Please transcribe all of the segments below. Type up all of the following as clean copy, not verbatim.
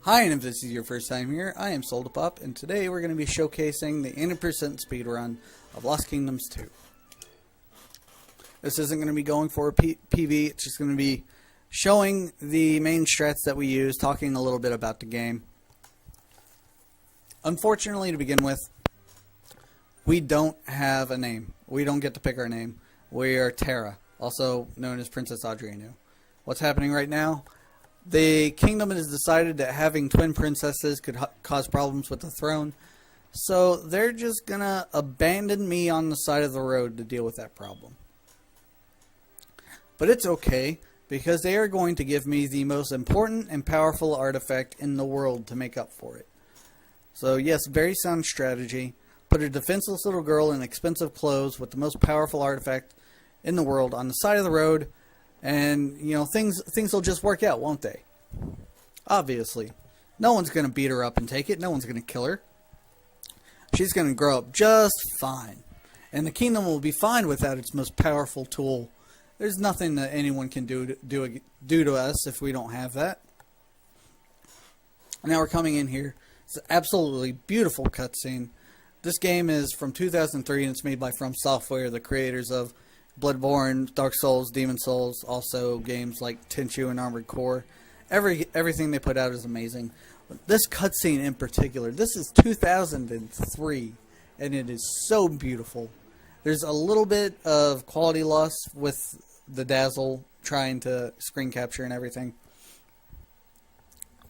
Hi, and if this is your first time here, I am Souldapop, and today we're going to be showcasing the 80% speedrun of Lost Kingdoms 2. This isn't going to be going for a PV, it's just going to be showing the main strats that we use, talking a little bit about the game. Unfortunately, to begin with, we don't have a name. We don't get to pick our name. We are Terra, also known as Princess Adriano. What's happening right now? The kingdom has decided that having twin princesses could cause problems with the throne, so they're just gonna abandon me on the side of the road to deal with that problem. But it's okay, because they are going to give me the most important and powerful artifact in the world to make up for it. So yes, very sound strategy. Put a defenseless little girl in expensive clothes with the most powerful artifact in the world on the side of the road, and, you know, things will just work out, won't they? Obviously. No one's going to beat her up and take it. No one's going to kill her. She's going to grow up just fine. And the kingdom will be fine without its most powerful tool. There's nothing that anyone can do to us if we don't have that. Now we're coming in here. It's an absolutely beautiful cutscene. This game is from 2003 and it's made by From Software, the creators of Bloodborne, Dark Souls, Demon Souls, also games like Tenchu and Armored Core. Everything they put out is amazing. This cutscene in particular, this is 2003, and it is so beautiful. There's a little bit of quality loss with the dazzle trying to screen capture and everything,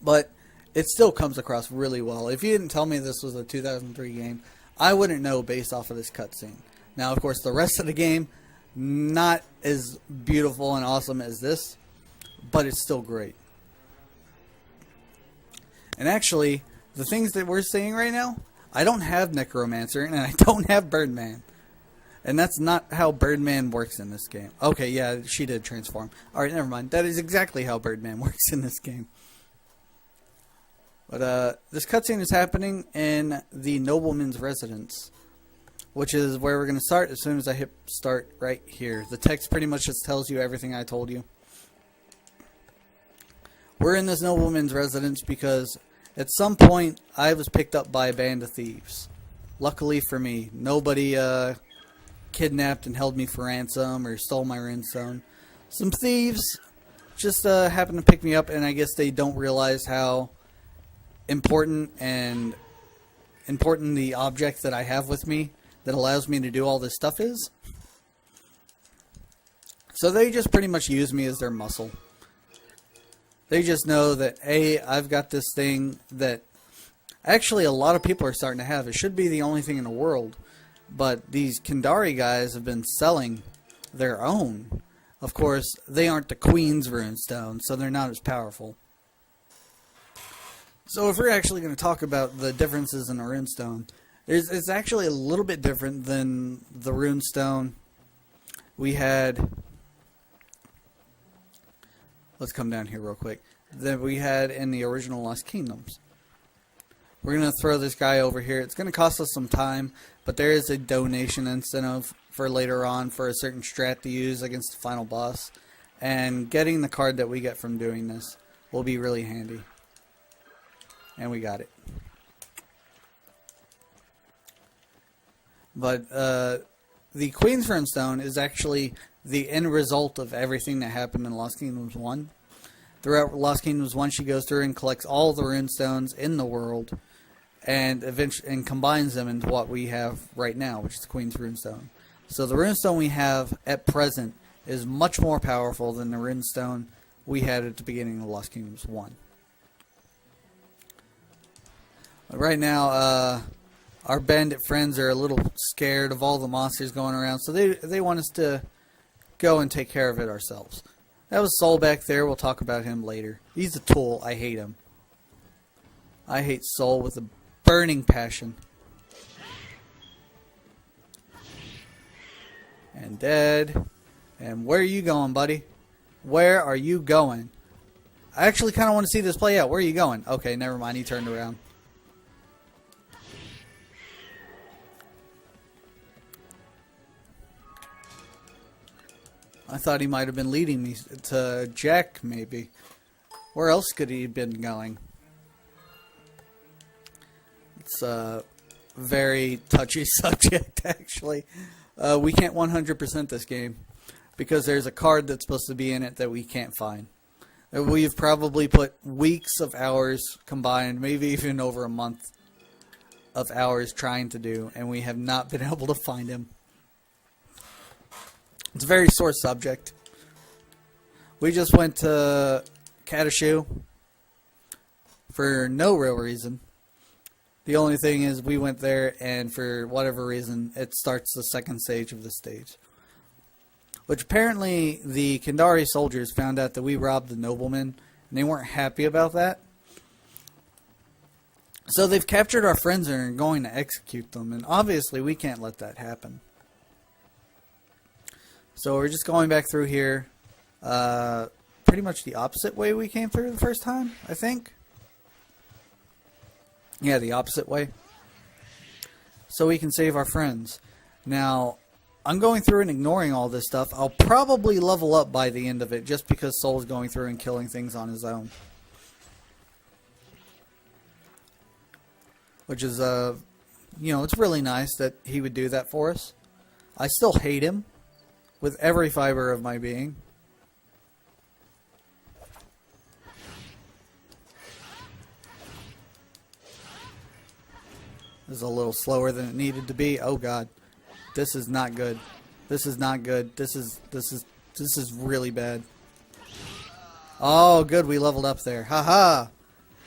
but it still comes across really well. If you didn't tell me this was a 2003 game, I wouldn't know based off of this cutscene. Now, of course, the rest of the game, not as beautiful and awesome as this, but it's still great. And actually, the things that we're seeing right now, I don't have Necromancer and I don't have Birdman. And that's not how Birdman works in this game. Okay, yeah, she did transform. Alright, never mind. That is exactly how Birdman works in this game. But this cutscene is happening in the nobleman's residence, which is where we're going to start as soon as I hit start right here. The text pretty much just tells you everything I told you. We're in this nobleman's residence because at some point I was picked up by a band of thieves. Luckily for me, nobody kidnapped and held me for ransom or stole my runestone. Some thieves just happened to pick me up, and I guess they don't realize how important the object that I have with me that allows me to do all this stuff is. So they just pretty much use me as their muscle. They just know that, hey, I've got this thing that actually a lot of people are starting to have. It should be the only thing in the world. But these Kandari guys have been selling their own. Of course, they aren't the Queen's runestone, so they're not as powerful. So if we're actually going to talk about the differences in a runestone, it's actually a little bit different than the runestone we had. Let's come down here real quick. That we had in the original Lost Kingdoms. We're going to throw this guy over here. It's going to cost us some time, but there is a donation incentive for later on for a certain strat to use against the final boss. And getting the card that we get from doing this will be really handy. And we got it. But the Queen's Runestone is actually the end result of everything that happened in Lost Kingdoms 1. Throughout Lost Kingdoms 1, she goes through and collects all the runestones in the world and eventually combines them into what we have right now, which is the Queen's Runestone. So the runestone we have at present is much more powerful than the runestone we had at the beginning of Lost Kingdoms 1. But right now, our bandit friends are a little scared of all the monsters going around, so they want us to go and take care of it ourselves. That was Soul back there. We'll talk about him later. He's a tool. I hate him. I hate Soul with a burning passion. And dead. And where are you going, buddy? Where are you going? I actually kind of want to see this play out. Where are you going? Okay, never mind. He turned around. I thought he might have been leading me to Jack, maybe. Where else could he have been going? It's a very touchy subject, actually. We can't 100% this game because there's a card that's supposed to be in it that we can't find. We've probably put weeks of hours combined, maybe even over a month of hours trying to do, and we have not been able to find him. It's a very sore subject. We just went to Katashu for no real reason. The only thing is we went there, and for whatever reason, it starts the second stage of the stage. Which apparently the Kandari soldiers found out that we robbed the nobleman, and they weren't happy about that. So they've captured our friends and are going to execute them, and obviously we can't let that happen. So we're just going back through here, pretty much the opposite way we came through the first time, I think. Yeah, the opposite way. So we can save our friends. Now, I'm going through and ignoring all this stuff. I'll probably level up by the end of it just because Soul's going through and killing things on his own. Which is, it's really nice that he would do that for us. I still hate him with every fiber of my being. This is a little slower than it needed to be. Oh god. This is not good. This is not good. This is really bad. Oh, good, we leveled up there. Haha.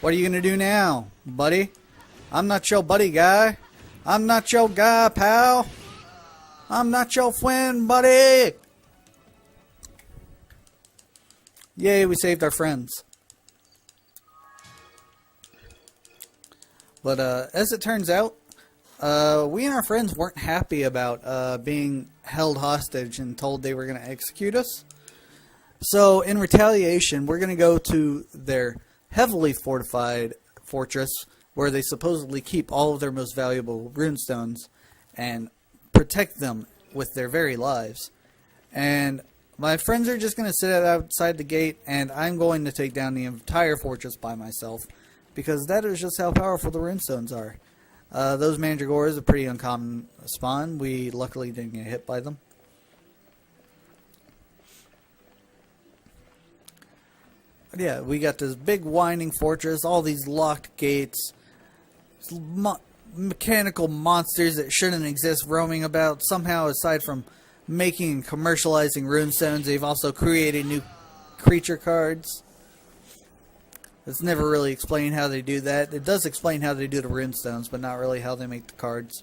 What are you gonna do now, buddy? I'm not your buddy guy. I'm not your guy, pal. I'm not your friend, buddy. Yay, we saved our friends. But as it turns out, we and our friends weren't happy about being held hostage and told they were going to execute us. So in retaliation, we're going to go to their heavily fortified fortress where they supposedly keep all of their most valuable runestones and protect them with their very lives. And my friends are just going to sit outside the gate, and I'm going to take down the entire fortress by myself, because that is just how powerful the runestones are. Those mandragores are pretty uncommon spawn. We luckily didn't get hit by them. But yeah, we got this big winding fortress, all these locked gates, mechanical monsters that shouldn't exist roaming about. Somehow, aside from making and commercializing runestones, they've also created new creature cards. It's never really explained how they do that. It does explain how they do the runestones, but not really how they make the cards.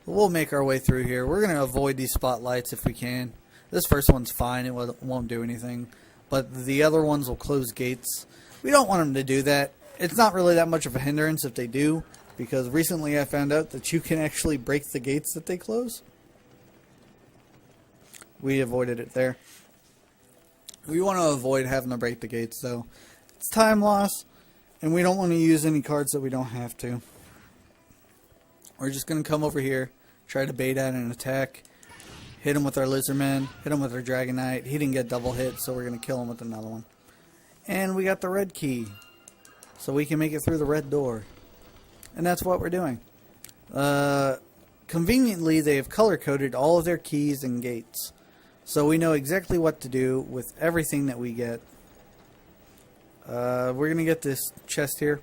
We'll make our way through here. We're going to avoid these spotlights if we can. This first one's fine. It won't do anything. But the other ones will close gates. We don't want them to do that. It's not really that much of a hindrance if they do, because recently I found out that you can actually break the gates that they close. We avoided it there. We want to avoid having to break the gates, though. It's time loss, and we don't want to use any cards that we don't have to. We're just going to come over here, try to bait out an attack, hit him with our Lizardman, hit him with our Dragon Knight. He didn't get double hit, so we're going to kill him with another one. And we got the red key, so we can make it through the red door. And that's what we're doing. Conveniently, they have color-coded all of their keys and gates. So we know exactly what to do with everything that we get. We're going to get this chest here.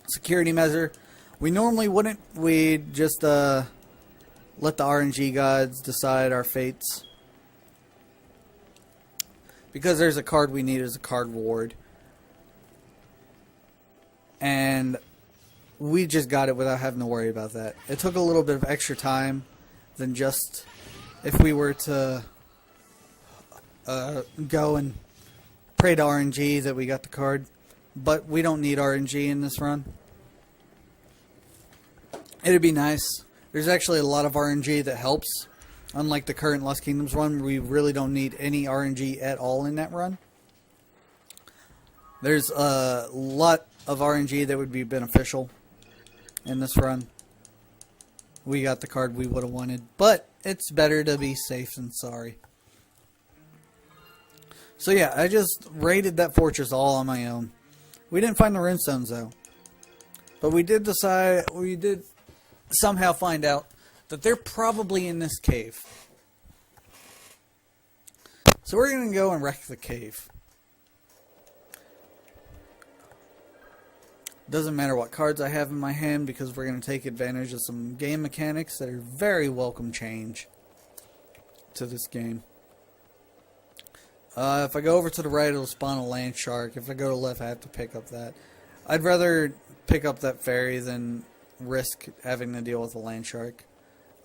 Security measure. We normally wouldn't. We'd just let the RNG gods decide our fates. Because there's a card we need as a card ward. And we just got it without having to worry about that. It took a little bit of extra time than just if we were to go and pray to RNG that we got the card. But we don't need RNG in this run. It'd be nice. There's actually a lot of RNG that helps. Unlike the current Lost Kingdoms run, we really don't need any RNG at all in that run. There's a lot of RNG that would be beneficial in this run. We got the card we would have wanted, but it's better to be safe than sorry. So yeah, I just raided that fortress all on my own. We didn't find the runestones though. But we did somehow find out that they're probably in this cave. So we're going to go and wreck the cave. Doesn't matter what cards I have in my hand because we're going to take advantage of some game mechanics that are very welcome change to this game. If I go over to the right, it'll spawn a land shark. If I go to the left, I have to pick up that. I'd rather pick up that fairy than risk having to deal with a land shark.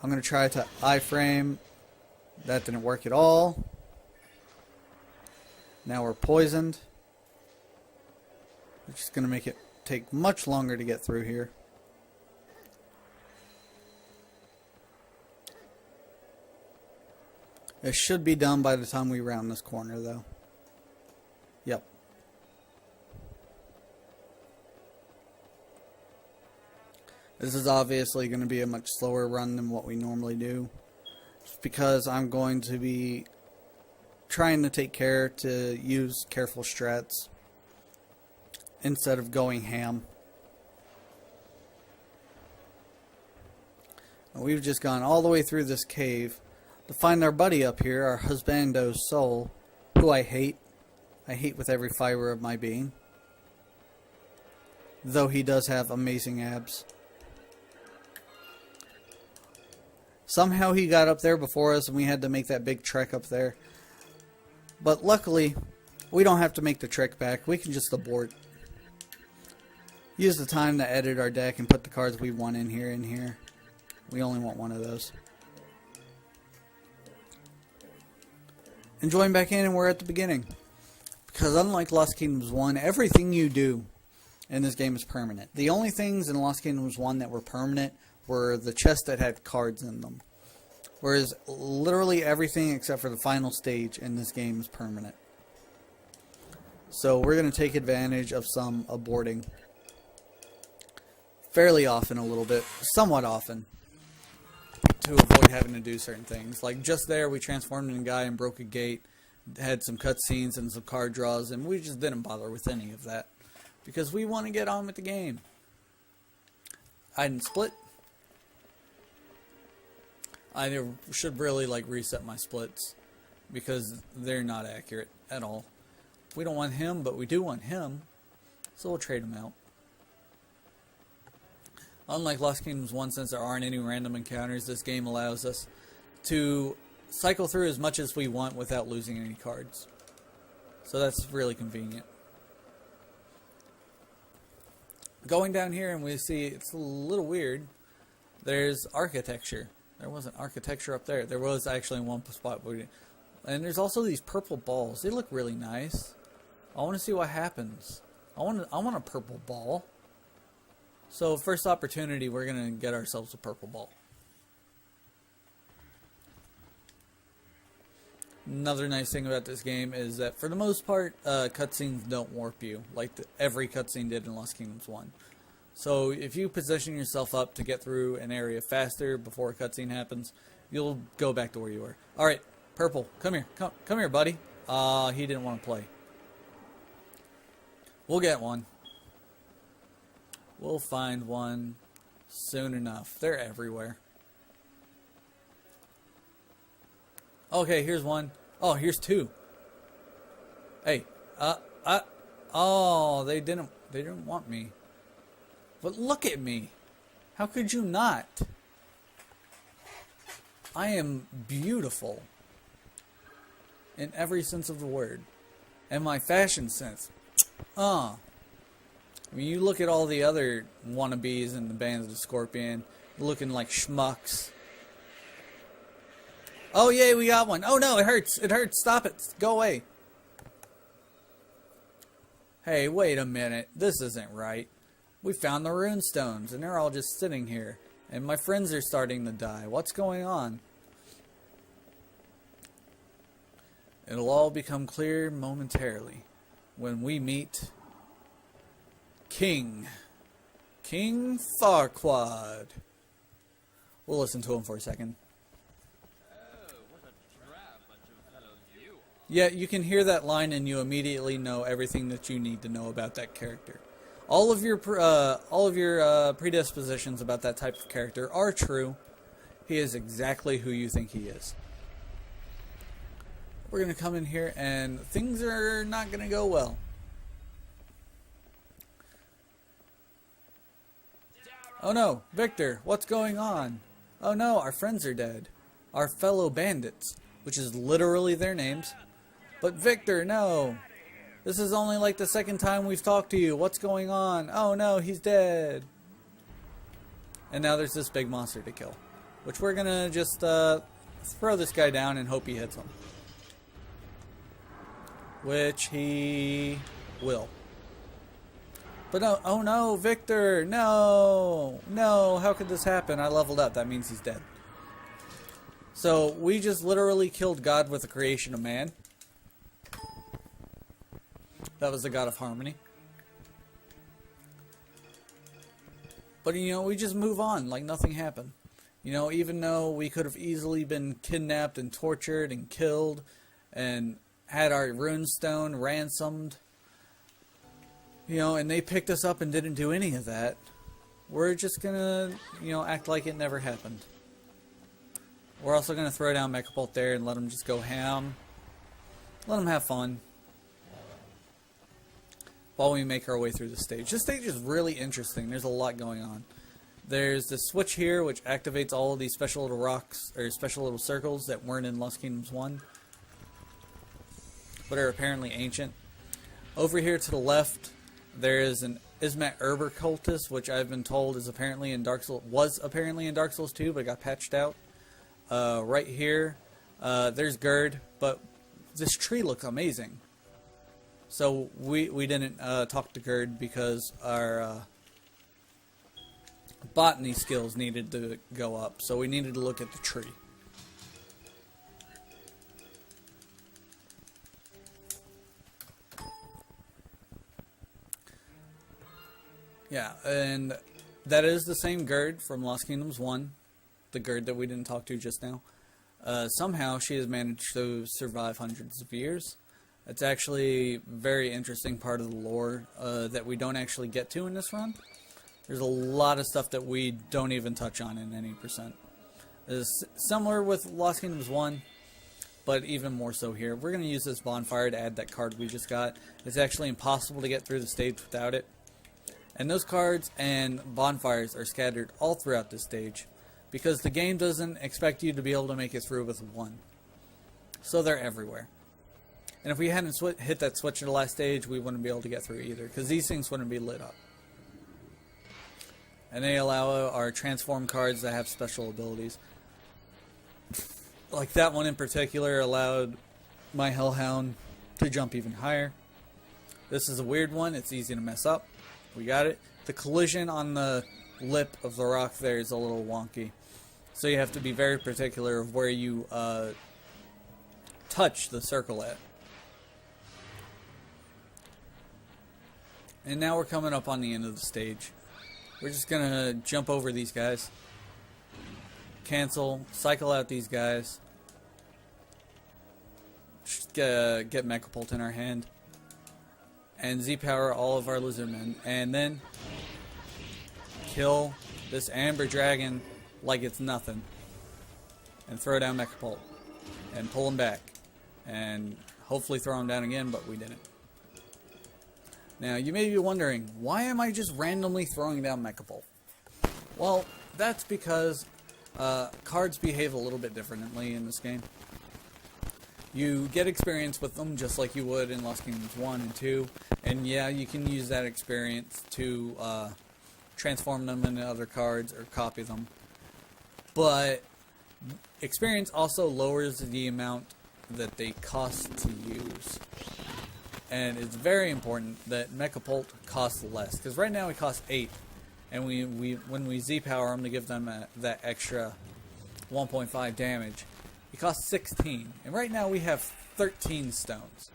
I'm going to try to iframe. That didn't work at all. Now we're poisoned. Which is going to make it take much longer to get through here. It should be done by the time we round this corner, though. Yep. This is obviously going to be a much slower run than what we normally do. Just because I'm going to be trying to take care to use careful strats instead of going ham. And we've just gone all the way through this cave to find our buddy up here, our husbando soul, who I hate. I hate with every fiber of my being. Though he does have amazing abs. Somehow he got up there before us and we had to make that big trek up there. But luckily, we don't have to make the trek back. We can just abort. Use the time to edit our deck and put the cards we want in here. We only want one of those. And join back in and we're at the beginning. Because unlike Lost Kingdoms 1, everything you do in this game is permanent. The only things in Lost Kingdoms 1 that were permanent were the chests that had cards in them. Whereas literally everything except for the final stage in this game is permanent. So we're going to take advantage of some aborting. Fairly often a little bit. Somewhat often. To avoid having to do certain things. Like just there we transformed in a guy and broke a gate. Had some cutscenes and some card draws. And we just didn't bother with any of that. Because we want to get on with the game. Hide and split. I should really reset my splits. Because they're not accurate at all. We don't want him, but we do want him. So we'll trade him out. Unlike Lost Kingdoms 1, since there aren't any random encounters, this game allows us to cycle through as much as we want without losing any cards. So that's really convenient. Going down here and we see it's a little weird. There's architecture. There wasn't architecture up there. There was actually one spot. And there's also these purple balls. They look really nice. I want to see what happens. I want a purple ball. So first opportunity, we're going to get ourselves a purple ball. Another nice thing about this game is that for the most part, cutscenes don't warp you like every cutscene did in Lost Kingdoms 1. So if you position yourself up to get through an area faster before a cutscene happens, you'll go back to where you were. Alright, purple, come here. Come here, buddy. He didn't want to play. We'll get one. We'll find one soon enough. They're everywhere. Okay, here's one. Oh, here's two. Hey, oh, they didn't want me. But look at me. How could you not? I am beautiful. In every sense of the word. And my fashion sense. I mean, you look at all the other wannabes in the Bands of the Scorpion, looking like schmucks. Oh, yay, we got one. Oh, no, it hurts. It hurts. Stop it. Go away. Hey, wait a minute. This isn't right. We found the rune stones, and they're all just sitting here. And my friends are starting to die. What's going on? It'll all become clear momentarily when we meet King Farquaad. We'll listen to him for a second. Oh, what a drab bunch of fellows you are. Yeah, you can hear that line and you immediately know everything that you need to know about that character. All of your predispositions about that type of character are true. He is exactly who you think he is. We're going to come in here and things are not going to go well. Oh no, Victor, what's going on? Oh no, our friends are dead. Our fellow bandits, which is literally their names. But Victor, no. This is only like the second time we've talked to you. What's going on? Oh no, he's dead. And now there's this big monster to kill. Which we're gonna just throw this guy down and hope he hits him. Which he will. But no, oh no, Victor, no, no, how could this happen? I leveled up, that means he's dead. So we just literally killed God with the creation of man. That was the God of harmony. But you know, we just move on like nothing happened. You know, even though we could have easily been kidnapped and tortured and killed and had our runestone ransomed, you know, and they picked us up and didn't do any of that, we're just gonna, you know, act like it never happened. We're also gonna throw down Mechabolt there and let him just go ham. Let him have fun. While we make our way through the stage. This stage is really interesting. There's a lot going on. There's this switch here which activates all of these special little rocks, or special little circles that weren't in Lost Kingdoms 1, but are apparently ancient. Over here to the left, there is an Ismat Erber cultist, which I've been told is apparently in Dark Souls, was apparently in Dark Souls 2, but got patched out. Right here, there's Gerd, but this tree looks amazing. So we didn't talk to Gerd because our botany skills needed to go up. So we needed to look at the tree. Yeah, and that is the same Gerd from Lost Kingdoms 1. The Gerd that we didn't talk to just now. Somehow she has managed to survive hundreds of years. It's actually a very interesting part of the lore that we don't actually get to in this run. There's a lot of stuff that we don't even touch on in any percent. It's similar with Lost Kingdoms 1, but even more so here. We're going to use this bonfire to add that card we just got. It's actually impossible to get through the stage without it. And those cards and bonfires are scattered all throughout this stage, because the game doesn't expect you to be able to make it through with one. So they're everywhere. And if we hadn't hit that switch at the last stage, we wouldn't be able to get through either, because these things wouldn't be lit up. And they allow our transform cards that have special abilities. Like that one in particular allowed my Hellhound to jump even higher. This is a weird one. It's easy to mess up. We got it. The collision on the lip of the rock there is a little wonky. So you have to be very particular of where you touch the circle at. And now we're coming up on the end of the stage. We're just going to jump over these guys. Cancel. Cycle out these guys. Just get Mechabolt in our hand. And Z-power all of our lizardmen. And then kill this Amber Dragon like it's nothing. And throw down Mechabolt. And pull him back. And hopefully throw him down again, but we didn't. Now, you may be wondering, why am I just randomly throwing down Mechabolt? Well, that's because cards behave a little bit differently in this game. You get experience with them just like you would in Lost Kingdoms 1 and 2. And yeah, you can use that experience to transform them into other cards or copy them. But experience also lowers the amount that they cost to use. And it's very important that Mechabolt costs less, because right now it costs 8, and when we Z-power them to give them that extra 1.5 damage, it costs 16. And right now we have 13 stones,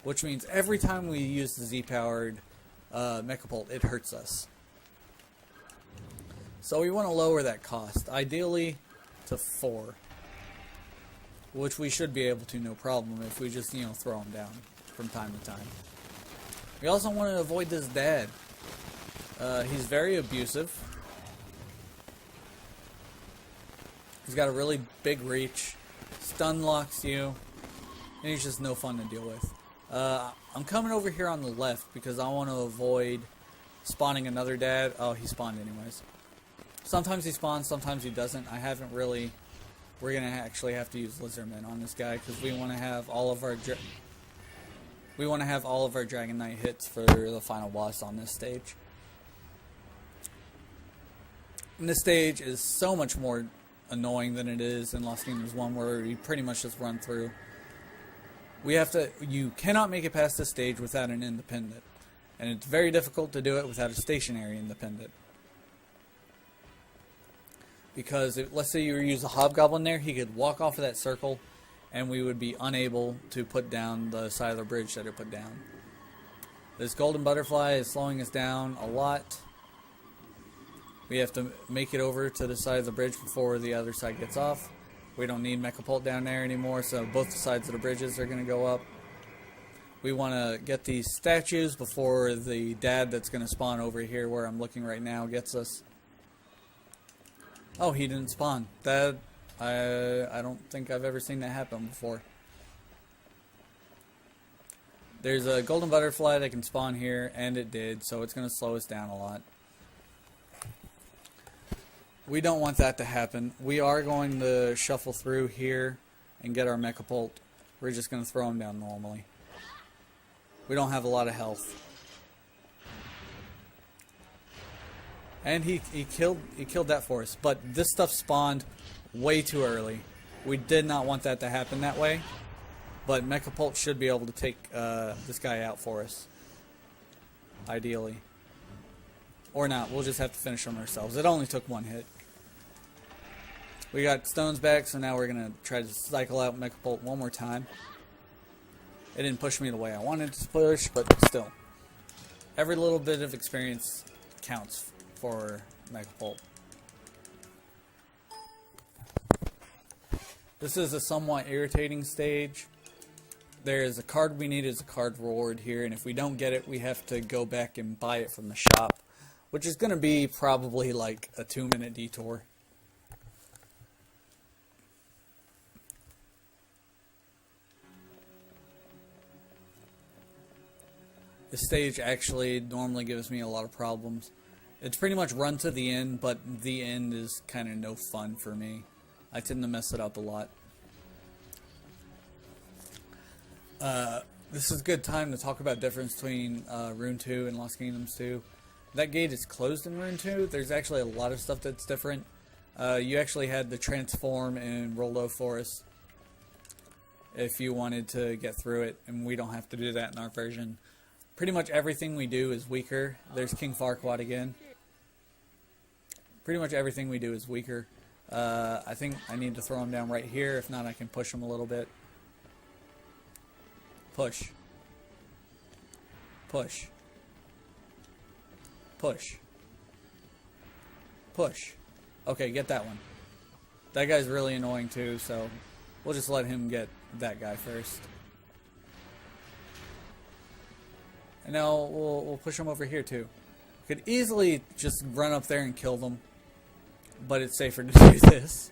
which means every time we use the Z-powered Mechabolt, it hurts us. So we want to lower that cost, ideally to 4. which we should be able to no problem if we just, throw him down from time to time. We also want to avoid this dad. He's very abusive. He's got a really big reach, stun locks you, and he's just no fun to deal with. I'm coming over here on the left because I want to avoid spawning another dad. Oh, he spawned anyways. Sometimes he spawns, sometimes he doesn't. I haven't really... We're going to actually have to use Lizardmen on this guy because we want to have all of our... Dragon Knight hits for the final boss on this stage. And this stage is so much more annoying than it is in Lost Kingdoms 1, where you pretty much just run through. You cannot make it past this stage without an independent. And it's very difficult to do it without a stationary independent. Because let's say you use a hobgoblin there, he could walk off of that circle and we would be unable to put down the side of the bridge that it put down. This golden butterfly is slowing us down a lot. We have to make it over to the side of the bridge before the other side gets off. We don't need Mechapult down there anymore, so both sides of the bridges are going to go up. We want to get these statues before the dad that's going to spawn over here where I'm looking right now gets us. Oh, he didn't spawn. I don't think I've ever seen that happen before. There's a golden butterfly that can spawn here, and it did, so it's going to slow us down a lot. We don't want that to happen. We are going to shuffle through here and get our Mechapult. We're just going to throw him down normally. We don't have a lot of health. And he killed that for us. But this stuff spawned way too early. We did not want that to happen that way. But Mechapult should be able to take this guy out for us. Ideally. Or not. We'll just have to finish him ourselves. It only took one hit. We got stones back, so now we're going to try to cycle out Mechapult one more time. It didn't push me the way I wanted to push, but still. Every little bit of experience counts for Mechapult. This is a somewhat irritating stage. There is a card we need as a card reward here, and if we don't get it, we have to go back and buy it from the shop, which is going to be probably like a 2-minute detour. This stage actually normally gives me a lot of problems. It's pretty much run to the end, but the end is kind of no fun for me. I tend to mess it up a lot. This is a good time to talk about the difference between Rune 2 and Lost Kingdoms 2. That gate is closed in Rune 2. There's actually a lot of stuff that's different. You actually had the transform in Roldo Forest if you wanted to get through it, and we don't have to do that in our version. Pretty much everything we do is weaker. There's King Farquaad again. Pretty much everything we do is weaker. I think I need to throw him down right here. If not, I can push him a little bit. Push. Push. Push. Push. Okay, get that one. That guy's really annoying too, so we'll just let him get that guy first. And now we'll push him over here too. Could easily just run up there and kill them, but it's safer to do this.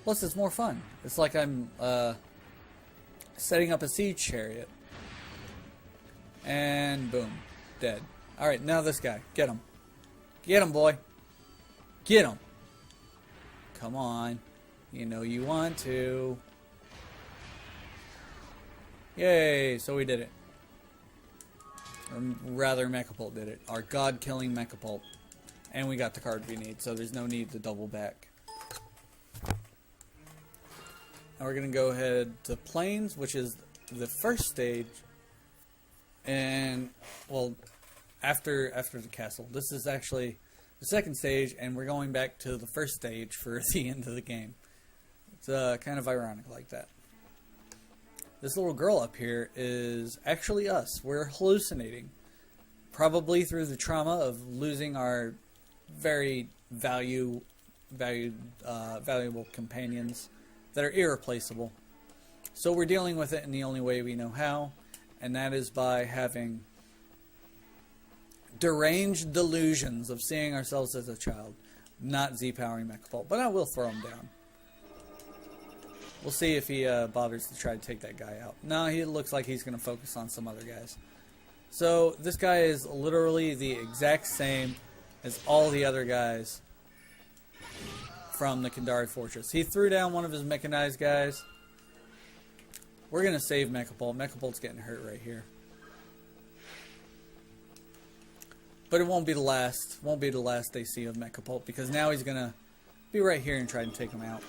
Plus, it's more fun. It's like I'm setting up a siege chariot. And boom, dead. Alright, now this guy. Get him. Get him, boy. Get him. Come on. You know you want to. Yay, so we did it. Or rather, Mechapult did it. Our god-killing Mechapult. And we got the card we need, so there's no need to double back. Now we're going to go ahead to Plains, which is the first stage. And, well, after the castle. This is actually the second stage, and we're going back to the first stage for the end of the game. It's kind of ironic like that. This little girl up here is actually us. We're hallucinating. Probably through the trauma of losing our very valuable companions that are irreplaceable. So we're dealing with it in the only way we know how, and that is by having deranged delusions of seeing ourselves as a child, not Z-powering Mechapult. But I will throw him down. We'll see if he bothers to try to take that guy out. No, he looks like he's going to focus on some other guys. So this guy is literally the exact same as all the other guys from the Kandari Fortress. He threw down one of his mechanized guys. We're going to save Mechapult. Mechapult's getting hurt right here. But it won't be the last. Won't be the last they see of Mechapult, because now he's going to be right here and try to take him out.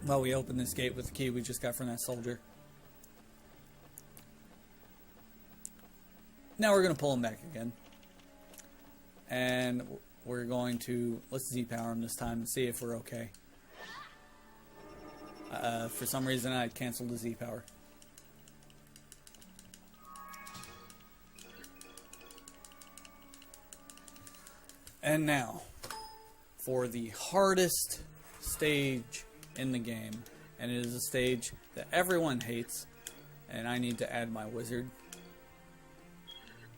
While we open this gate with the key we just got from that soldier. Now we're going to pull him back again. And we're going to, let's Z-power him this time and see if we're okay. For some reason I canceled the Z-power. And now, for the hardest stage in the game, and it is a stage that everyone hates, and I need to add my wizard.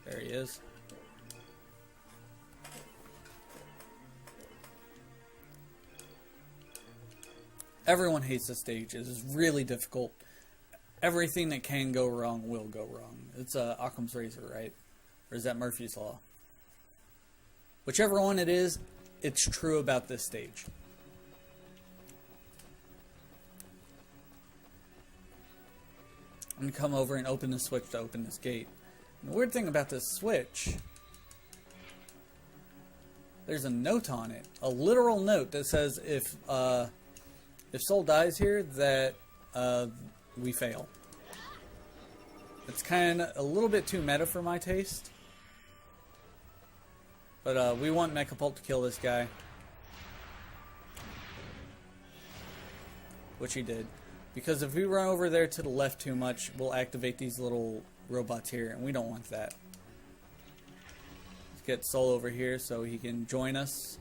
There he is. Everyone hates this stage. It is really difficult. Everything that can go wrong will go wrong. It's Occam's razor, right? Or is that Murphy's Law? Whichever one it is, it's true about this stage. I'm going to come over and open the switch to open this gate. And the weird thing about this switch, there's a note on it. A literal note that says if Soul dies here, that we fail. It's kind of a little bit too meta for my taste. But we want Mechapult to kill this guy. Which he did. Because if we run over there to the left too much, we'll activate these little robots here, and we don't want that. Let's get Soul over here so he can join us.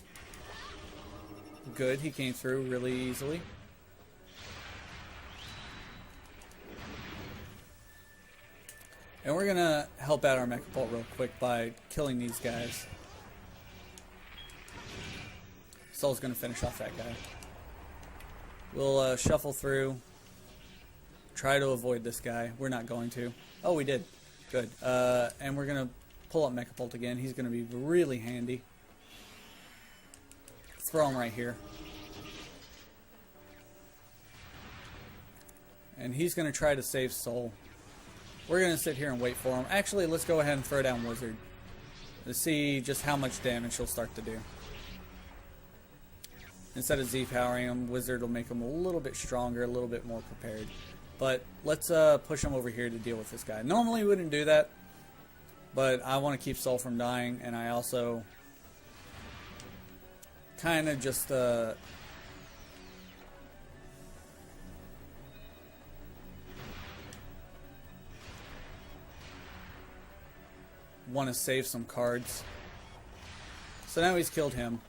Good, he came through really easily. And we're gonna help out our Mechapult real quick by killing these guys. Soul's gonna finish off that guy. We'll shuffle through. Try to avoid this guy. We're not going to. Oh, we did. Good. And we're going to pull up Mechapult again. He's going to be really handy. Throw him right here. And he's going to try to save Soul. We're going to sit here and wait for him. Actually, let's go ahead and throw down Wizard. To see just how much damage he'll start to do. Instead of Z-powering him, Wizard will make him a little bit stronger, a little bit more prepared. But let's push him over here to deal with this guy. Normally we wouldn't do that, but I want to keep Soul from dying, and I also kind of just want to save some cards. So now he's killed him.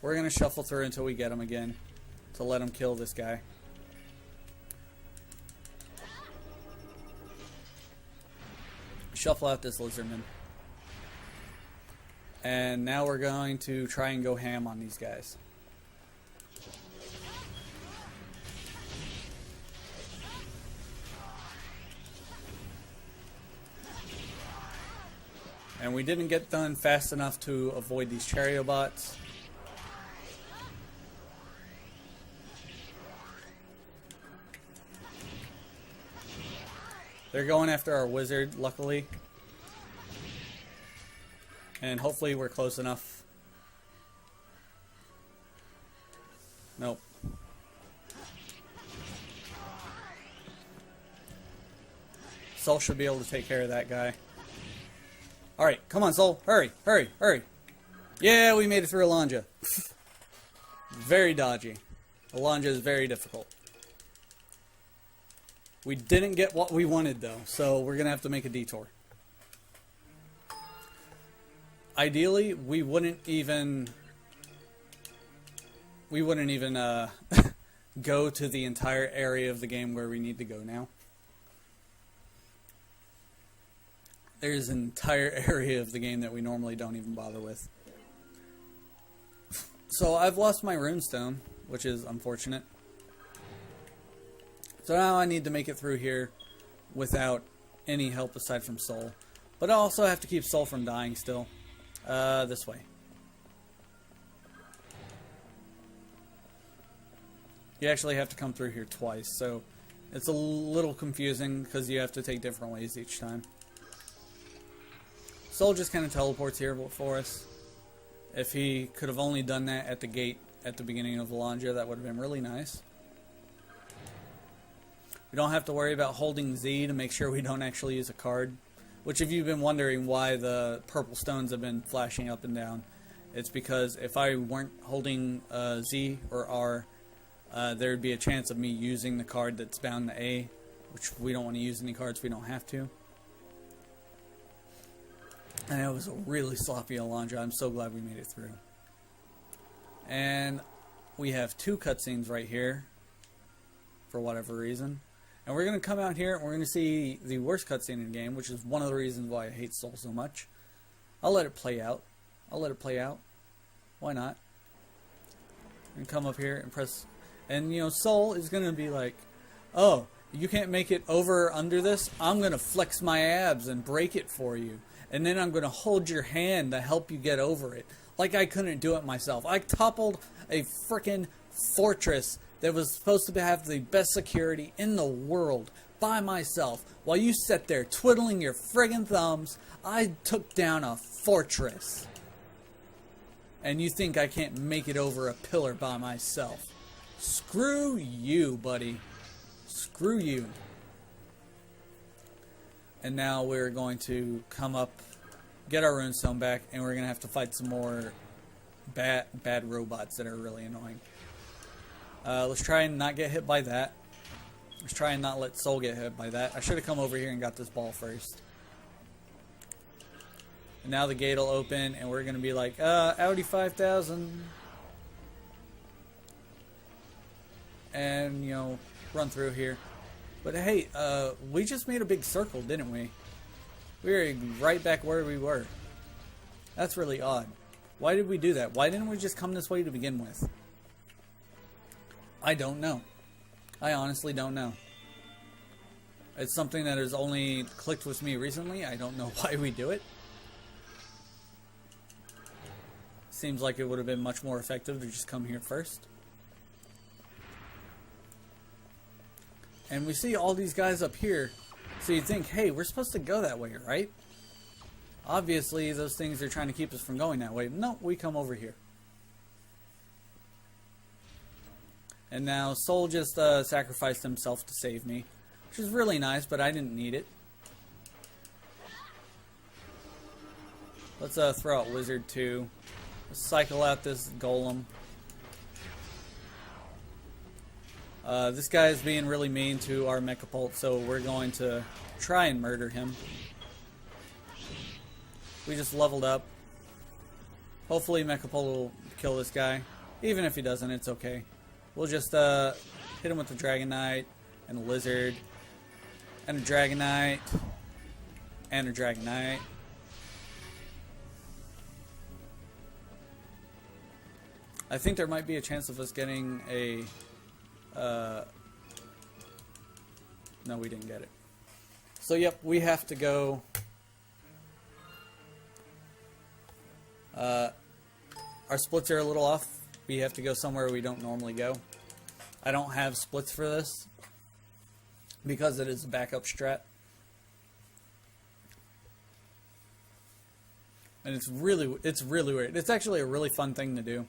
We're going to shuffle through until we get him again to let him kill this guy. Shuffle out this lizardman. And now we're going to try and go ham on these guys. And we didn't get done fast enough to avoid these Chariobots. They're going after our wizard, luckily. And hopefully we're close enough. Nope. Soul should be able to take care of that guy. Alright, come on, Soul. Hurry, hurry, hurry. Yeah, we made it through Alanja. Very dodgy. Alanja is very difficult. We didn't get what we wanted, though, so we're going to have to make a detour. Ideally, we wouldn't even go to the entire area of the game where we need to go now. There's an entire area of the game that we normally don't even bother with. So I've lost my runestone, which is unfortunate. So now I need to make it through here without any help aside from Soul. But I also have to keep Soul from dying still. This way. You actually have to come through here twice, so it's a little confusing because you have to take different ways each time. Soul just kind of teleports here for us. If he could have only done that at the gate at the beginning of Alondra, that would have been really nice. We don't have to worry about holding Z to make sure we don't actually use a card. Which, if you've been wondering why the purple stones have been flashing up and down, it's because if I weren't holding Z or R, there would be a chance of me using the card that's bound to A, which we don't want to use any cards we don't have to. And it was a really sloppy Alondra. I'm so glad we made it through. And we have 2 cutscenes right here, for whatever reason. And we're going to come out here and we're going to see the worst cutscene in the game, which is one of the reasons why I hate Soul so much. I'll let it play out. Why not? And come up here and press. And, you know, Soul is going to be like, oh, you can't make it over or under this? I'm going to flex my abs and break it for you. And then I'm going to hold your hand to help you get over it. Like I couldn't do it myself. I toppled a frickin' fortress that was supposed to have the best security in the world by myself. While you sat there twiddling your friggin' thumbs, I took down a fortress. And you think I can't make it over a pillar by myself? Screw you, buddy. Screw you. And now we're going to come up, get our runestone back, and we're going to have to fight some more bad robots that are really annoying. Let's try and not get hit by that. Let's try and not let Soul get hit by that. I should have come over here and got this ball first. And now the gate will open, and we're going to be like, Audi 5000. And, you know, run through here. But hey, we just made a big circle, didn't we? We were right back where we were. That's really odd. Why did we do that? Why didn't we just come this way to begin with? I don't know. I honestly don't know. It's something that has only clicked with me recently. I don't know why we do it. Seems like it would have been much more effective to just come here first. And we see all these guys up here. So you think, hey, we're supposed to go that way, right? Obviously, those things are trying to keep us from going that way. No, we come over here. And now Soul just sacrificed himself to save me. Which is really nice, but I didn't need it. Let's throw out Wizard 2. Let's cycle out this golem. This guy is being really mean to our Mechapult, so we're going to try and murder him. We just leveled up. Hopefully Mechapult will kill this guy. Even if he doesn't, it's okay. We'll just hit him with the Dragonite and a Lizard and a Dragonite and a Dragonite. I think there might be a chance of us getting a... no, we didn't get it. So, yep, we have to go... our splits are a little off. We have to go somewhere we don't normally go. I don't have splits for this because it is a backup strat. And it's really weird. It's actually a really fun thing to do.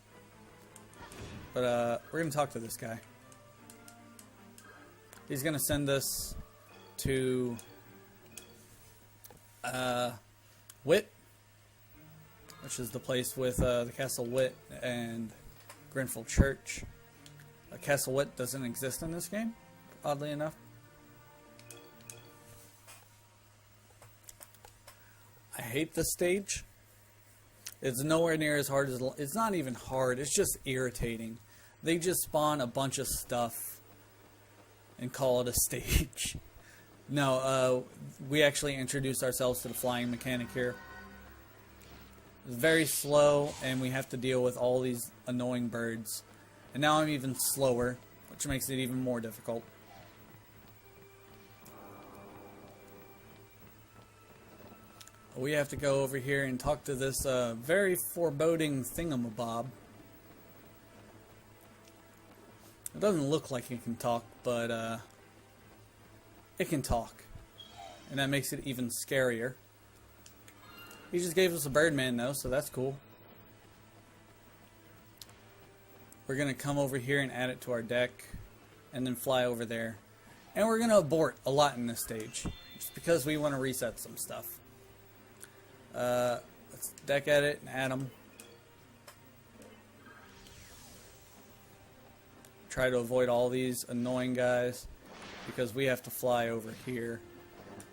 But we're going to talk to this guy. He's going to send us to Wit, which is the place with the Castle Wit and Grenfell Church. Castle Wit doesn't exist in this game, oddly enough. I hate this stage. It's nowhere near as hard as... It's not even hard. It's just irritating. They just spawn a bunch of stuff and call it a stage. No, we actually introduced ourselves to the flying mechanic here. It's very slow, and we have to deal with all these annoying birds. And now I'm even slower, which makes it even more difficult. We have to go over here and talk to this very foreboding thingamabob. It doesn't look like it can talk, but it can talk. And that makes it even scarier. He just gave us a Birdman though, so that's cool. We're going to come over here and add it to our deck, and then fly over there. And we're going to abort a lot in this stage, just because we want to reset some stuff. Let's deck edit and add them. Try to avoid all these annoying guys, because we have to fly over here.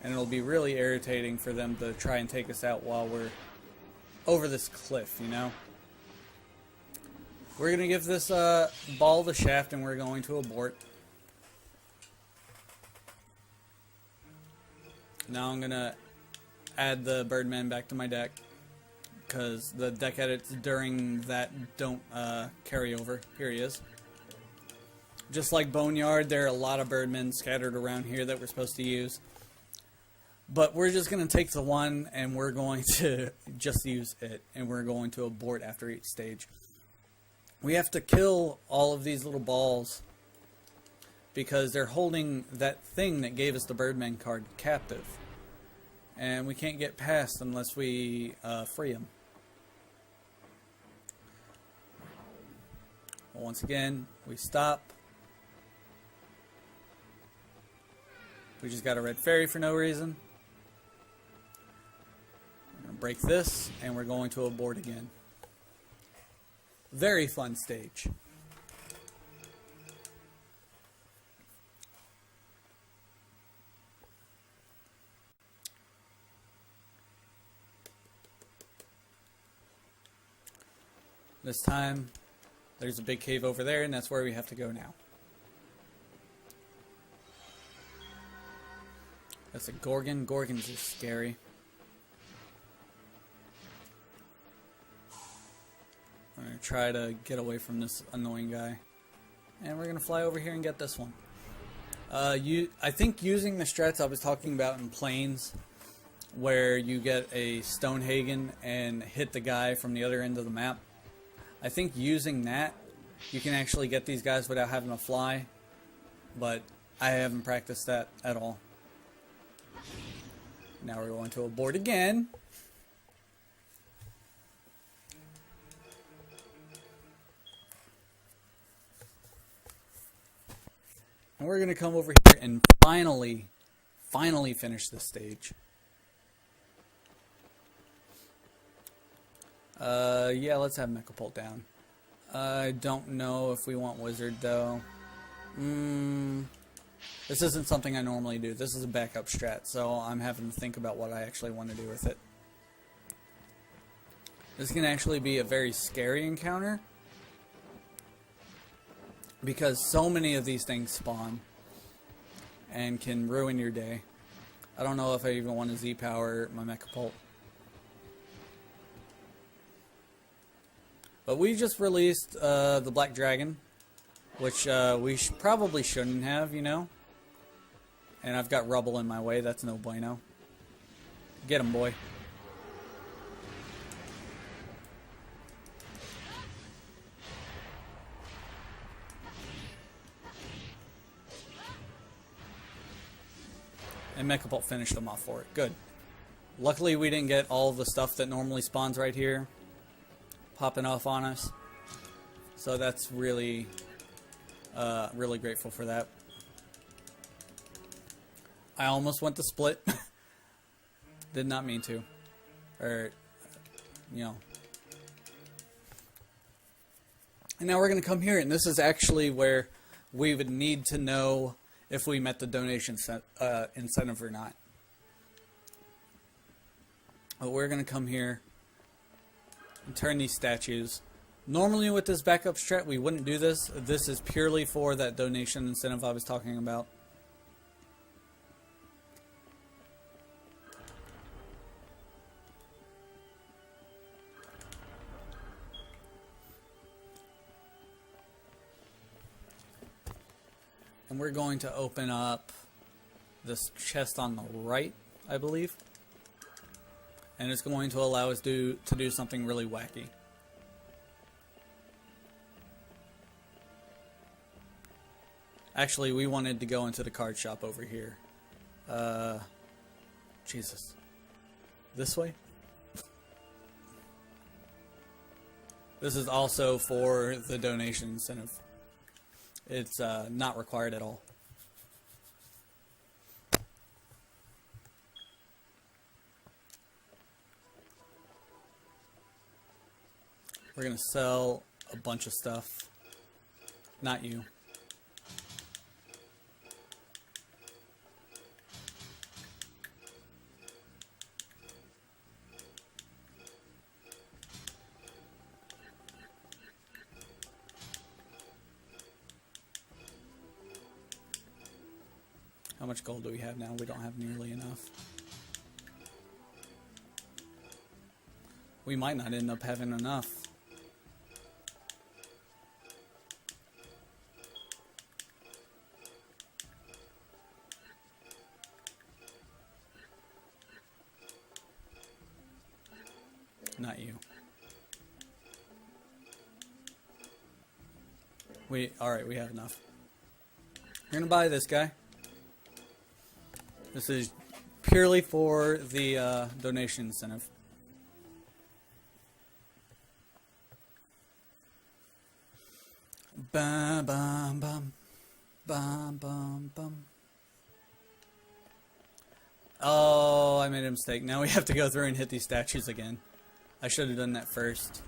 And it'll be really irritating for them to try and take us out while we're over this cliff, you know? We're going to give this ball the shaft, and we're going to abort. Now I'm going to add the Birdman back to my deck, because the deck edits during that don't carry over. Here he is. Just like Boneyard, there are a lot of Birdmen scattered around here that we're supposed to use. But we're just going to take the one, and we're going to just use it, and we're going to abort after each stage. We have to kill all of these little balls, because they're holding that thing that gave us the Birdman card captive. And we can't get past unless we free them. Once again, we stop. We just got a red fairy for no reason. We're going to break this, and we're going to abort again. Very fun stage. This time, there's a big cave over there, and that's where we have to go now. That's a Gorgon. Gorgons are scary. We're going to try to get away from this annoying guy. And we're going to fly over here and get this one. I think using the strats I was talking about in Plains, where you get a Stonehagen and hit the guy from the other end of the map, I think using that, you can actually get these guys without having to fly. But I haven't practiced that at all. Now we're going to abort again. And we're going to come over here and finally finish this stage. Yeah, let's have Mechapult down. I don't know if we want Wizard, though. This isn't something I normally do. This is a backup strat, so I'm having to think about what I actually want to do with it. This can actually be a very scary encounter, because so many of these things spawn and can ruin your day. I don't know if I even want to Z-power my Mechapult. But we just released the Black Dragon, which we probably shouldn't have, you know. And I've got rubble in my way. That's no bueno. Get him, boy. And Mechapult finished them off for it. Good. Luckily, we didn't get all the stuff that normally spawns right here popping off on us. So that's really, really grateful for that. I almost went to split. Did not mean to. Or, you know. And now we're going to come here, and this is actually where we would need to know if we met the donation incentive or not. But we're going to come here and turn these statues. Normally with this backup strat, we wouldn't do this. This is purely for that donation incentive I was talking about. And we're going to open up this chest on the right, I believe. And it's going to allow us to do something really wacky. Actually, we wanted to go into the card shop over here. Jesus. This way? This is also for the donation incentive. It's not required at all. We're going to sell a bunch of stuff. Not you. How much gold do we have now? We don't have nearly enough. We might not end up having enough. Not you. Alright, we have enough. We're gonna buy this guy. This is purely for the donation incentive. Bum bum bum. Bum bum bum. Oh, I made a mistake. Now we have to go through and hit these statues again. I should have done that first.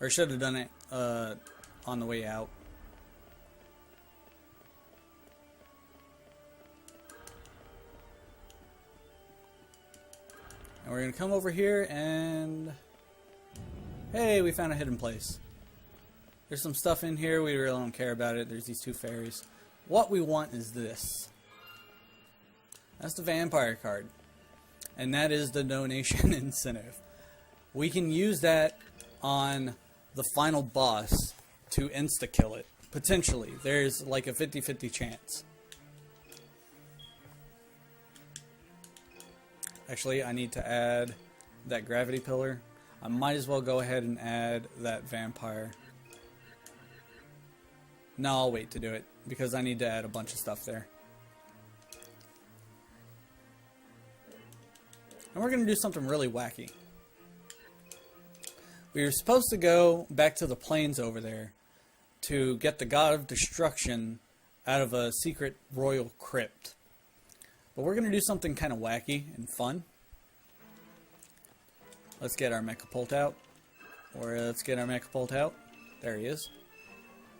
Or should have done it on the way out. And we're going to come over here and... Hey, we found a hidden place. There's some stuff in here. We really don't care about it. There's these two fairies. What we want is this. That's the vampire card. And that is the donation incentive. We can use that on the final boss to insta-kill it. Potentially. There's like a 50-50 chance. Actually, I need to add that gravity pillar. I might as well go ahead and add that vampire. No, I'll wait to do it because I need to add a bunch of stuff there. And we're going to do something really wacky. We were supposed to go back to the plains over there to get the God of Destruction out of a secret royal crypt. But we're going to do something kind of wacky and fun. Let's get our Mechapult out. Or let's get our Mechapult out. There he is.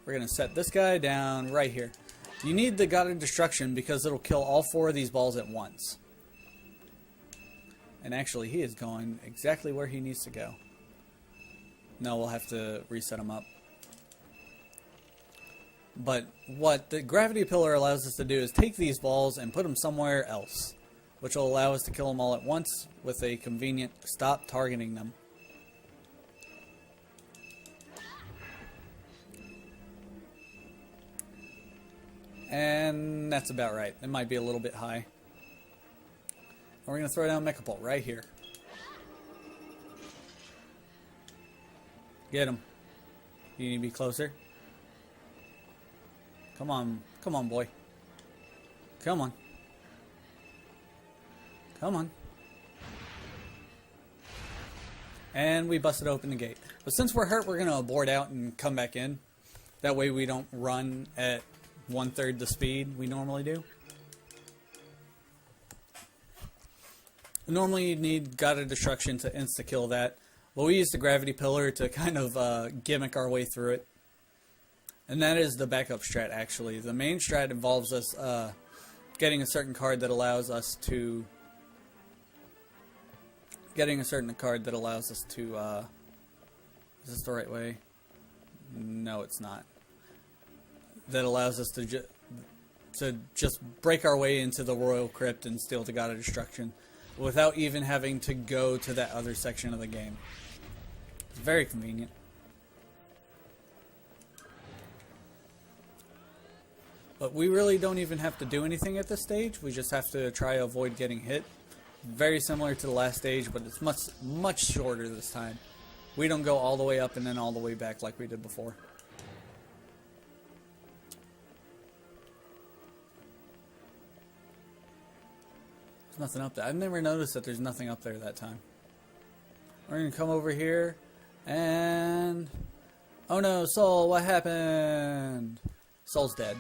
We're going to set this guy down right here. You need the God of Destruction because it'll kill all 4 of these balls at once. And actually, he is going exactly where he needs to go. No, we'll have to reset him up. But what the gravity pillar allows us to do is take these balls and put them somewhere else, which will allow us to kill them all at once with a convenient stop targeting them. And that's about right. It might be a little bit high. And we're going to throw down Mechapult right here. Get him. You need to be closer. Come on. Come on, boy. Come on. Come on. And we busted open the gate. But since we're hurt, we're going to abort out and come back in. That way we don't run at 1/3 the speed we normally do. Normally you'd need God of Destruction to insta-kill that. Well, we use the gravity pillar to kind of gimmick our way through it. And that is the backup strat, actually. The main strat involves us getting a certain card that allows us to... Is Is this the right way? No, it's not. That allows us to just break our way into the Royal Crypt and steal the God of Destruction without even having to go to that other section of the game. It's very convenient. But we really don't even have to do anything at this stage. We just have to try to avoid getting hit. Very similar to the last stage, but it's much shorter this time. We don't go all the way up and then all the way back like we did before. There's nothing up there. I've never noticed that there's nothing up there that time. We're going to come over here and... Oh no, Soul, what happened? Soul's dead.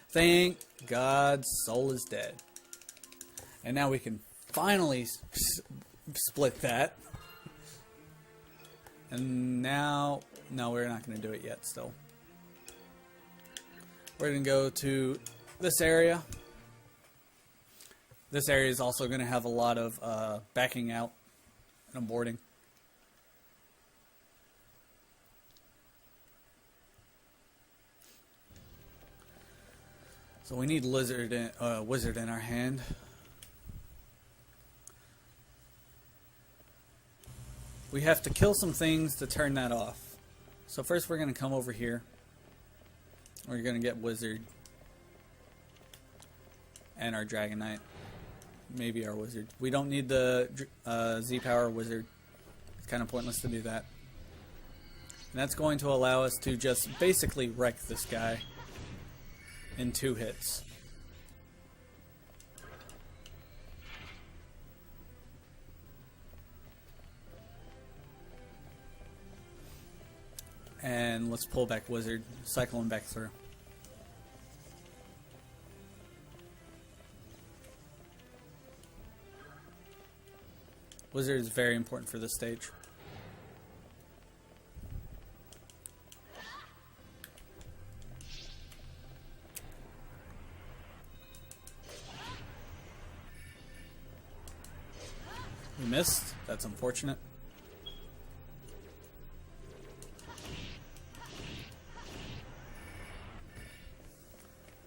Thank God Soul is dead. And now we can finally split that. And now... No, we're not going to do it yet still. We're going to go to this area. This area is also going to have a lot of backing out and aborting. So we need wizard in our hand. We have to kill some things to turn that off. So first we're going to come over here. We're going to get wizard. And our Dragon Knight. Maybe our wizard. We don't need the Z-Power wizard. It's kind of pointless to do that. And that's going to allow us to just basically wreck this guy in 2 hits. And let's pull back wizard, cycle him back through. Wizard is very important for this stage. We missed. That's unfortunate.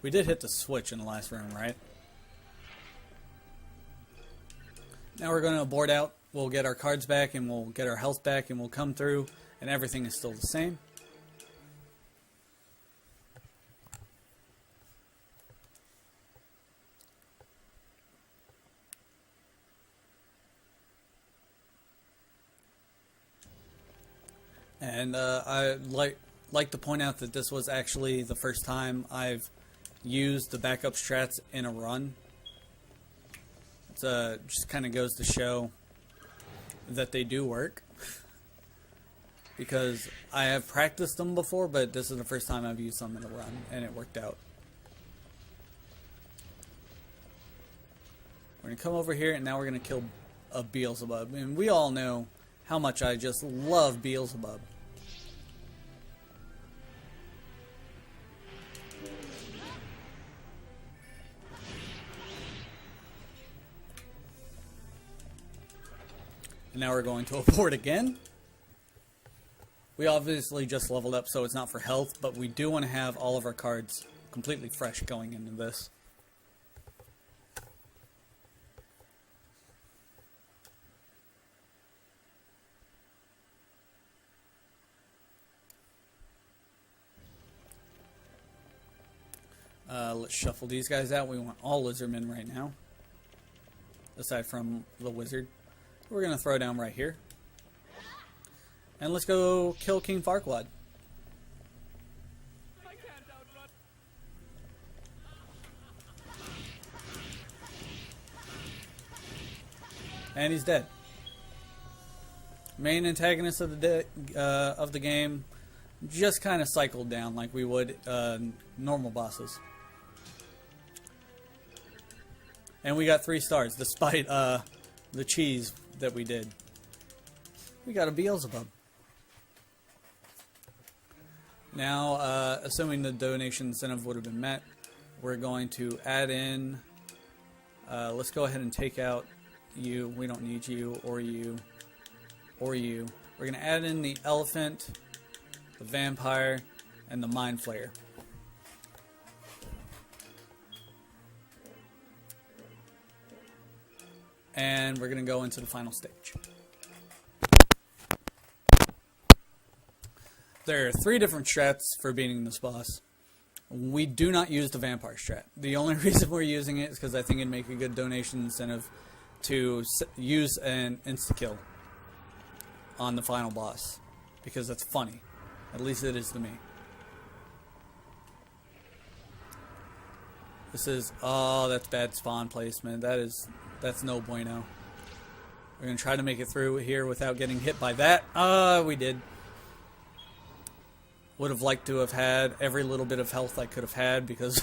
We did hit the switch in the last room, right? Now we're going to abort out. We'll get our cards back and we'll get our health back and we'll come through and everything is still the same. And I'd like to point out that this was actually the first time I've used the backup strats in a run. It just kind of goes to show that they do work. Because I have practiced them before, but this is the first time I've used them in a run, and it worked out. We're going to come over here, and now we're going to kill a Beelzebub. And we all know how much I just love Beelzebub. And now we're going to abort again. We obviously just leveled up, so it's not for health, but we do want to have all of our cards completely fresh going into this. Let's shuffle these guys out. We want all lizardmen right now, aside from the wizard. We're going to throw down right here. And let's go kill King Farquaad. And he's dead. Main antagonist of the game just kind of cycled down like we would normal bosses. And we got 3 stars despite the cheese that we did. We got a Beelzebub. Now, assuming the donation incentive would have been met, we're going to add in, let's go ahead and take out you. We don't need you, or you, or you. We're going to add in the elephant, the vampire, and the mind flayer. And we're going to go into the final stage. There are 3 different strats for beating this boss. We do not use the vampire strat. The only reason we're using it is because I think it'd make a good donation incentive to use an insta-kill on the final boss. Because that's funny. At least it is to me. This is... Oh, that's bad spawn placement. That's no bueno. We're going to try to make it through here without getting hit by that. We did. Would have liked to have had every little bit of health I could have had, because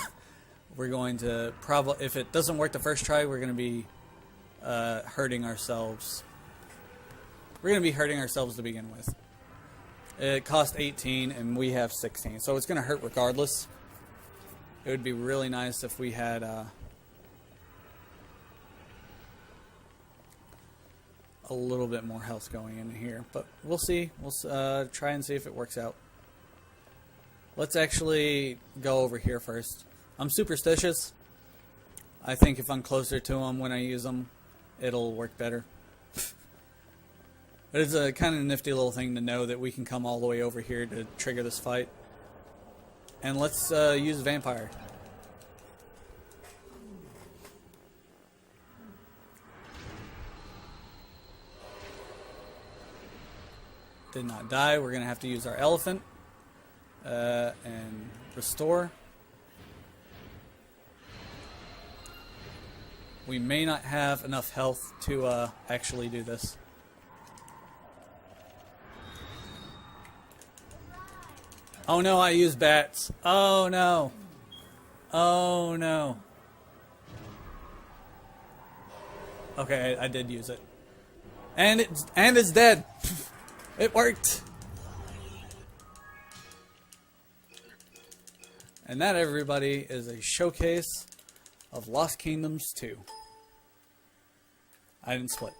we're going to probably, if it doesn't work the first try, we're going to be hurting ourselves. We're going to be hurting ourselves to begin with. It cost 18 and we have 16, so it's going to hurt regardless. It would be really nice if we had a little bit more health going in here, but we'll see. We'll try and see if it works out. Let's actually go over here first. I'm superstitious. I think if I'm closer to them when I use them, it'll work better. It's a kind of nifty little thing to know that we can come all the way over here to trigger this fight. And let's use Vampire. Did not die. We're going to have to use our Elephant. And restore. We may not have enough health to actually do this. Oh no, I used bats. Oh no. Oh no. Okay, I did use it. And it's dead. It worked. And that, everybody, is a showcase of Lost Kingdoms 2. I didn't split.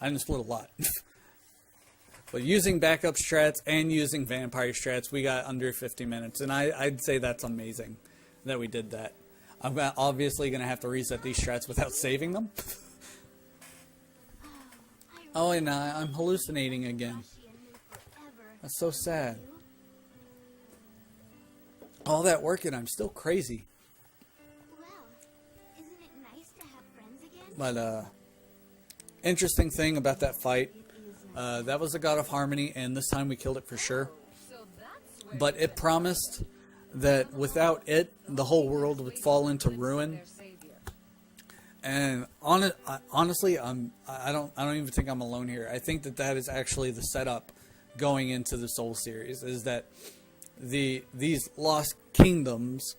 I didn't split a lot. But using backup strats and using vampire strats, we got under 50 minutes. And I'd say that's amazing that we did that. I'm obviously going to have to reset these strats without saving them. Oh, and I'm hallucinating again. That's so sad. All that work and I'm still crazy. Well, isn't it nice to have friends again? But interesting thing about that fight, that was the God of Harmony, and this time we killed it for sure. But it promised that without it, the whole world would fall into ruin. And honestly, I don't even think I'm alone here. I think that is actually the setup going into the Soul series, is that these Lost Kingdoms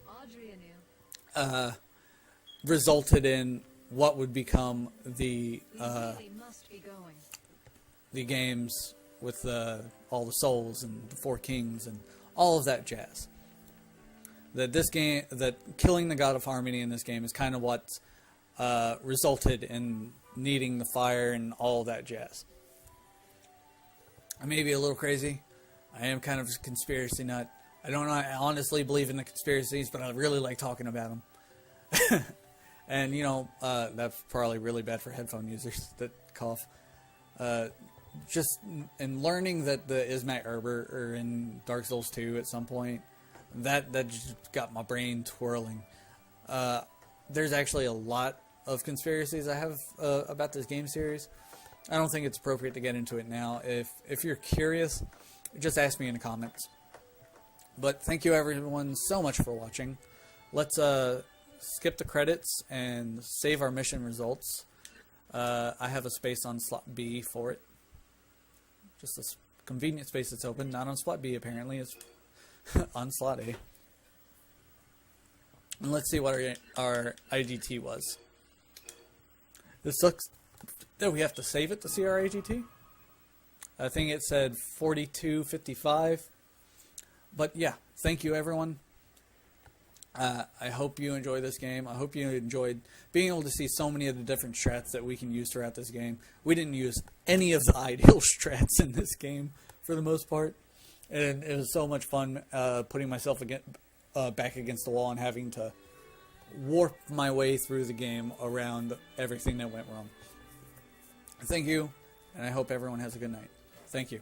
resulted in what would become the games with all the souls and the 4 kings and all of that jazz. That killing the God of Harmony in this game is kind of what resulted in needing the fire and all of that jazz. I may be a little crazy. I am kind of a conspiracy nut. I honestly believe in the conspiracies, but I really like talking about them. And, you know, that's probably really bad for headphone users that cough. Just in learning that the Ismat Erber are in Dark Souls 2 at some point, that just got my brain twirling. There's actually a lot of conspiracies I have about this game series. I don't think it's appropriate to get into it now. If you're curious, just ask me in the comments. But thank you everyone so much for watching. Let's skip the credits and save our mission results. I have a space on slot B for it. Just a convenient space that's open. Not on slot B apparently. It's on slot A. And let's see what our IGT was. This looks... Oh, we have to save it to see our IGT? I think it said 4255. But yeah, thank you everyone. I hope you enjoy this game. I hope you enjoyed being able to see so many of the different strats that we can use throughout this game. We didn't use any of the ideal strats in this game for the most part. And it was so much fun putting myself back against the wall and having to warp my way through the game around everything that went wrong. Thank you, and I hope everyone has a good night. Thank you.